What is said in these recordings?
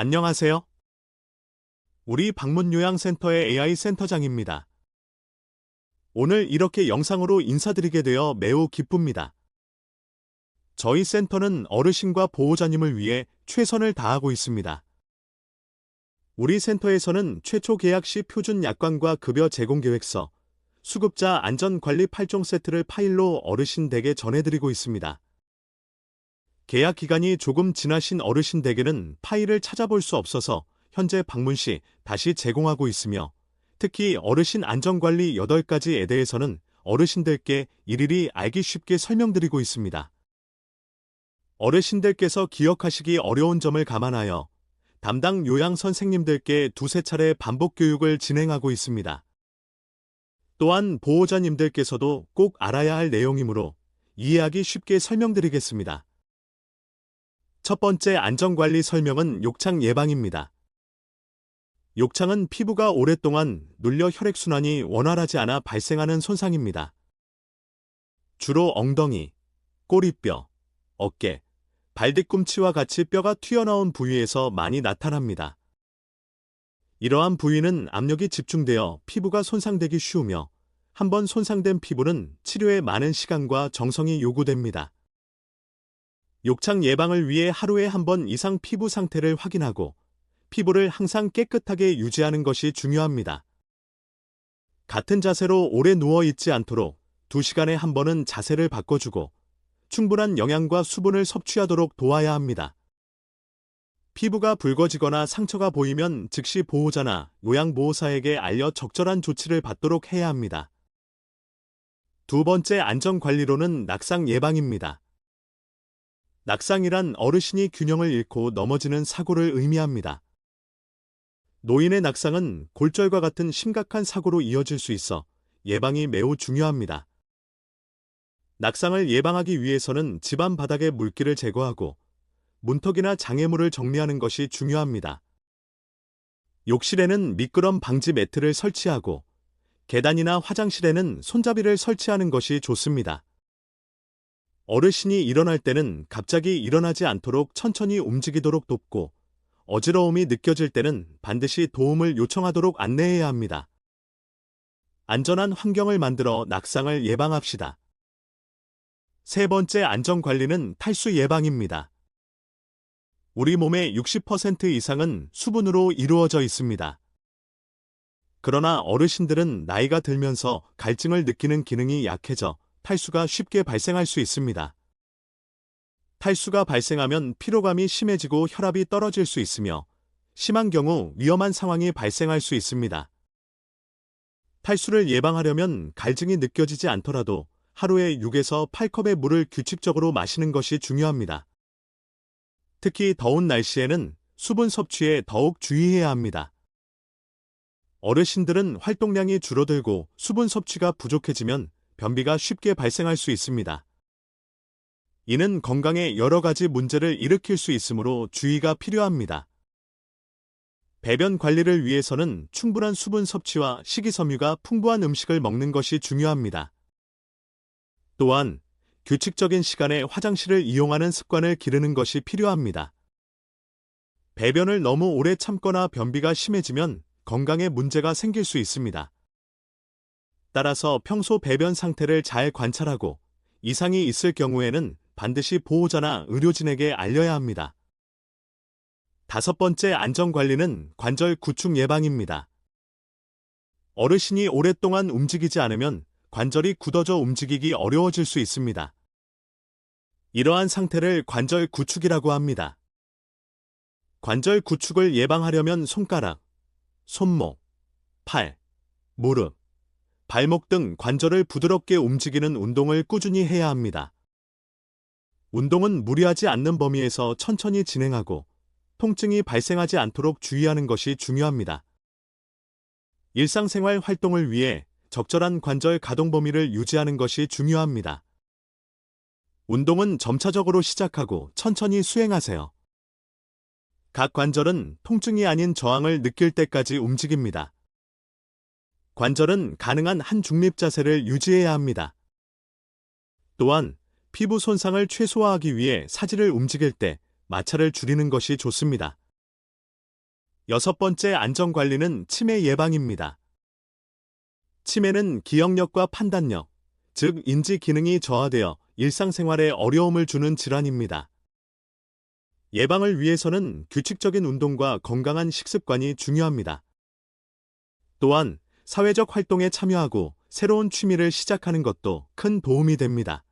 안녕하세요. 우리 방문요양센터의 AI 센터장입니다. 오늘 이렇게 영상으로 인사드리게 되어 매우 기쁩니다. 저희 센터는 어르신과 보호자님을 위해 최선을 다하고 있습니다. 우리 센터에서는 최초 계약 시 표준 약관과 급여 제공 계획서, 수급자 안전관리 8종 세트를 파일로 어르신 댁에 전해드리고 있습니다. 계약 기간이 조금 지나신 어르신 댁에는 파일을 찾아볼 수 없어서 현재 방문 시 다시 제공하고 있으며, 특히 어르신 안전관리 8가지에 대해서는 어르신들께 일일이 알기 쉽게 설명드리고 있습니다. 어르신들께서 기억하시기 어려운 점을 감안하여 담당 요양 선생님들께 두세 차례 반복 교육을 진행하고 있습니다. 또한 보호자님들께서도 꼭 알아야 할 내용이므로 이해하기 쉽게 설명드리겠습니다. 첫 번째 안전관리 설명은 욕창 예방입니다. 욕창은 피부가 오랫동안 눌려 혈액순환이 원활하지 않아 발생하는 손상입니다. 주로 엉덩이, 꼬리뼈, 어깨, 발뒤꿈치와 같이 뼈가 튀어나온 부위에서 많이 나타납니다. 이러한 부위는 압력이 집중되어 피부가 손상되기 쉬우며, 한번 손상된 피부는 치료에 많은 시간과 정성이 요구됩니다. 욕창 예방을 위해 하루에 한 번 이상 피부 상태를 확인하고 피부를 항상 깨끗하게 유지하는 것이 중요합니다. 같은 자세로 오래 누워 있지 않도록 2시간에 한 번은 자세를 바꿔주고 충분한 영양과 수분을 섭취하도록 도와야 합니다. 피부가 붉어지거나 상처가 보이면 즉시 보호자나 요양보호사에게 알려 적절한 조치를 받도록 해야 합니다. 두 번째 안전관리로는 낙상 예방입니다. 낙상이란 어르신이 균형을 잃고 넘어지는 사고를 의미합니다. 노인의 낙상은 골절과 같은 심각한 사고로 이어질 수 있어 예방이 매우 중요합니다. 낙상을 예방하기 위해서는 집안 바닥의 물기를 제거하고 문턱이나 장애물을 정리하는 것이 중요합니다. 욕실에는 미끄럼 방지 매트를 설치하고 계단이나 화장실에는 손잡이를 설치하는 것이 좋습니다. 어르신이 일어날 때는 갑자기 일어나지 않도록 천천히 움직이도록 돕고, 어지러움이 느껴질 때는 반드시 도움을 요청하도록 안내해야 합니다. 안전한 환경을 만들어 낙상을 예방합시다. 세 번째 안전관리는 탈수 예방입니다. 우리 몸의 60% 이상은 수분으로 이루어져 있습니다. 그러나 어르신들은 나이가 들면서 갈증을 느끼는 기능이 약해져 탈수가 쉽게 발생할 수 있습니다. 탈수가 발생하면 피로감이 심해지고 혈압이 떨어질 수 있으며 심한 경우 위험한 상황이 발생할 수 있습니다. 탈수를 예방하려면 갈증이 느껴지지 않더라도 하루에 6에서 8컵의 물을 규칙적으로 마시는 것이 중요합니다. 특히 더운 날씨에는 수분 섭취에 더욱 주의해야 합니다. 어르신들은 활동량이 줄어들고 수분 섭취가 부족해지면 변비가 쉽게 발생할 수 있습니다. 이는 건강에 여러 가지 문제를 일으킬 수 있으므로 주의가 필요합니다. 배변 관리를 위해서는 충분한 수분 섭취와 식이섬유가 풍부한 음식을 먹는 것이 중요합니다. 또한 규칙적인 시간에 화장실을 이용하는 습관을 기르는 것이 필요합니다. 배변을 너무 오래 참거나 변비가 심해지면 건강에 문제가 생길 수 있습니다. 따라서 평소 배변 상태를 잘 관찰하고 이상이 있을 경우에는 반드시 보호자나 의료진에게 알려야 합니다. 다섯 번째 안전관리는 관절 구축 예방입니다. 어르신이 오랫동안 움직이지 않으면 관절이 굳어져 움직이기 어려워질 수 있습니다. 이러한 상태를 관절 구축이라고 합니다. 관절 구축을 예방하려면 손가락, 손목, 팔, 무릎, 발목 등 관절을 부드럽게 움직이는 운동을 꾸준히 해야 합니다. 운동은 무리하지 않는 범위에서 천천히 진행하고 통증이 발생하지 않도록 주의하는 것이 중요합니다. 일상생활 활동을 위해 적절한 관절 가동 범위를 유지하는 것이 중요합니다. 운동은 점차적으로 시작하고 천천히 수행하세요. 각 관절은 통증이 아닌 저항을 느낄 때까지 움직입니다. 관절은 가능한 한 중립 자세를 유지해야 합니다. 또한 피부 손상을 최소화하기 위해 사지를 움직일 때 마찰을 줄이는 것이 좋습니다. 6번째 안전관리는 치매 예방입니다. 치매는 기억력과 판단력, 즉 인지 기능이 저하되어 일상생활에 어려움을 주는 질환입니다. 예방을 위해서는 규칙적인 운동과 건강한 식습관이 중요합니다. 또한 사회적 활동에 참여하고 새로운 취미를 시작하는 것도 큰 도움이 됩니다.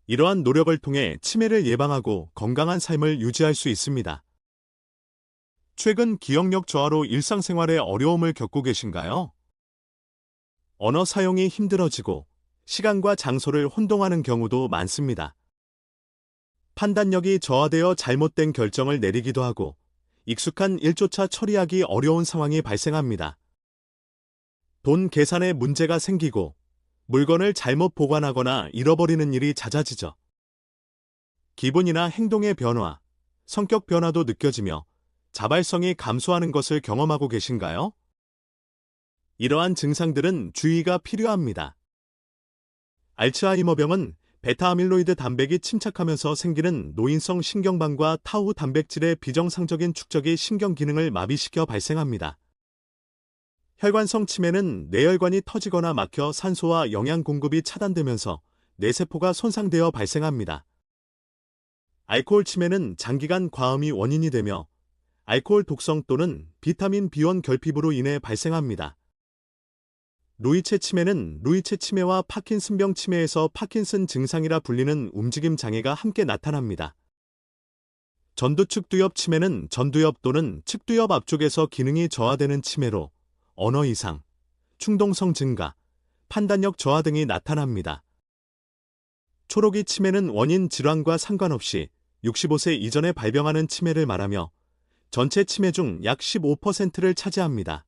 이러한 노력을 통해 치매를 예방하고 건강한 삶을 유지할 수 있습니다. 최근 기억력 저하로 일상생활에 어려움을 겪고 계신가요? 언어 사용이 힘들어지고 시간과 장소를 혼동하는 경우도 많습니다. 판단력이 저하되어 잘못된 결정을 내리기도 하고 익숙한 일조차 처리하기 어려운 상황이 발생합니다. 돈 계산에 문제가 생기고 물건을 잘못 보관하거나 잃어버리는 일이 잦아지죠. 기분이나 행동의 변화, 성격 변화도 느껴지며 자발성이 감소하는 것을 경험하고 계신가요? 이러한 증상들은 주의가 필요합니다. 알츠하이머병은 베타아밀로이드 단백이 침착하면서 생기는 노인성 신경방과 타우 단백질의 비정상적인 축적이 신경 기능을 마비시켜 발생합니다. 혈관성 치매는 뇌혈관이 터지거나 막혀 산소와 영양 공급이 차단되면서 뇌세포가 손상되어 발생합니다. 알코올 치매는 장기간 과음이 원인이 되며 알코올 독성 또는 비타민 B1 결핍으로 인해 발생합니다. 루이체 치매는 루이체 치매와 파킨슨병 치매에서 파킨슨 증상이라 불리는 움직임 장애가 함께 나타납니다. 전두측 두엽 치매는 전두엽 또는 측두엽 앞쪽에서 기능이 저하되는 치매로 언어 이상, 충동성 증가, 판단력 저하 등이 나타납니다. 초록이 치매는 원인 질환과 상관없이 65세 이전에 발병하는 치매를 말하며 전체 치매 중 약 15%를 차지합니다.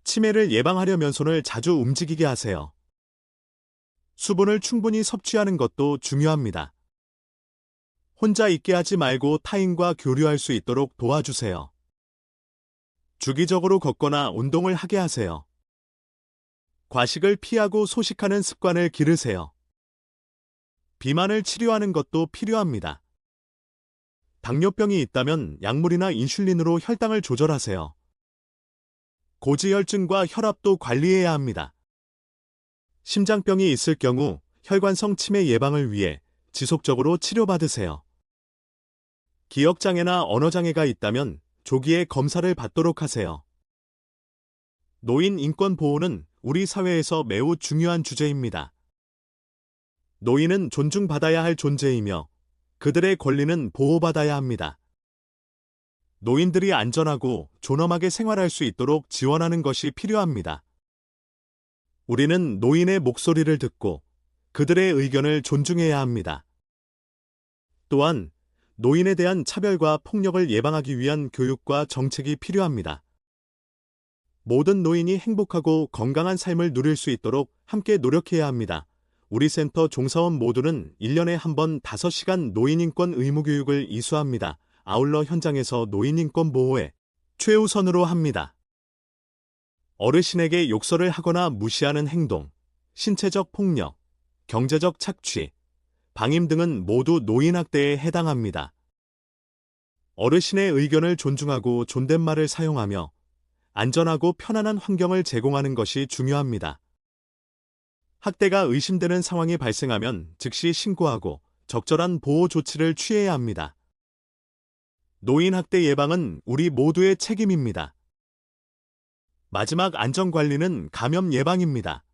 치매를 예방하려면 손을 자주 움직이게 하세요. 수분을 충분히 섭취하는 것도 중요합니다. 혼자 있게 하지 말고 타인과 교류할 수 있도록 도와주세요. 주기적으로 걷거나 운동을 하게 하세요. 과식을 피하고 소식하는 습관을 기르세요. 비만을 치료하는 것도 필요합니다. 당뇨병이 있다면 약물이나 인슐린으로 혈당을 조절하세요. 고지혈증과 혈압도 관리해야 합니다. 심장병이 있을 경우 혈관성 치매 예방을 위해 지속적으로 치료받으세요. 기억장애나 언어장애가 있다면 조기에 검사를 받도록 하세요. 노인 인권 보호는 우리 사회에서 매우 중요한 주제입니다. 노인은 존중받아야 할 존재이며 그들의 권리는 보호받아야 합니다. 노인들이 안전하고 존엄하게 생활할 수 있도록 지원하는 것이 필요합니다. 우리는 노인의 목소리를 듣고 그들의 의견을 존중해야 합니다. 또한 노인에 대한 차별과 폭력을 예방하기 위한 교육과 정책이 필요합니다. 모든 노인이 행복하고 건강한 삶을 누릴 수 있도록 함께 노력해야 합니다. 우리 센터 종사원 모두는 1년에 한 번 5시간 노인인권 의무교육을 이수합니다. 아울러 현장에서 노인인권 보호에 최우선으로 합니다. 어르신에게 욕설을 하거나 무시하는 행동, 신체적 폭력, 경제적 착취, 방임 등은 모두 노인학대에 해당합니다. 어르신의 의견을 존중하고 존댓말을 사용하며 안전하고 편안한 환경을 제공하는 것이 중요합니다. 학대가 의심되는 상황이 발생하면 즉시 신고하고 적절한 보호 조치를 취해야 합니다. 노인학대 예방은 우리 모두의 책임입니다. 마지막 안전관리는 감염 예방입니다.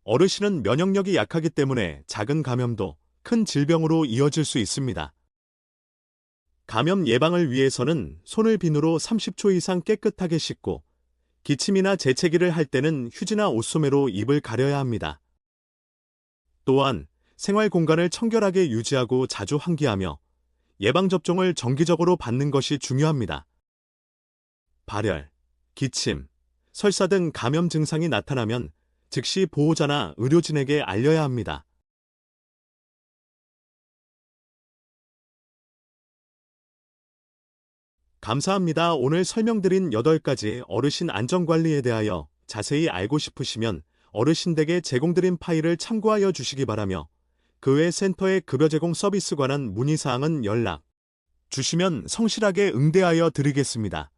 어르신은 면역력이 약하기 때문에 작은 감염도 큰 질병으로 이어질 수 있습니다. 감염 예방을 위해서는 손을 비누로 30초 이상 깨끗하게 씻고 기침이나 재채기를 할 때는 휴지나 옷소매로 입을 가려야 합니다. 또한 생활 공간을 청결하게 유지하고 자주 환기하며 예방접종을 정기적으로 받는 것이 중요합니다. 발열, 기침, 설사 등 감염 증상이 나타나면 즉시 보호자나 의료진에게 알려야 합니다. 감사합니다. 오늘 설명드린 8가지 어르신 안전관리에 대하여 자세히 알고 싶으시면 어르신댁에 제공드린 파일을 참고하여 주시기 바라며 그 외 센터의 급여 제공 서비스 관한 문의사항은 연락 주시면 성실하게 응대하여 드리겠습니다.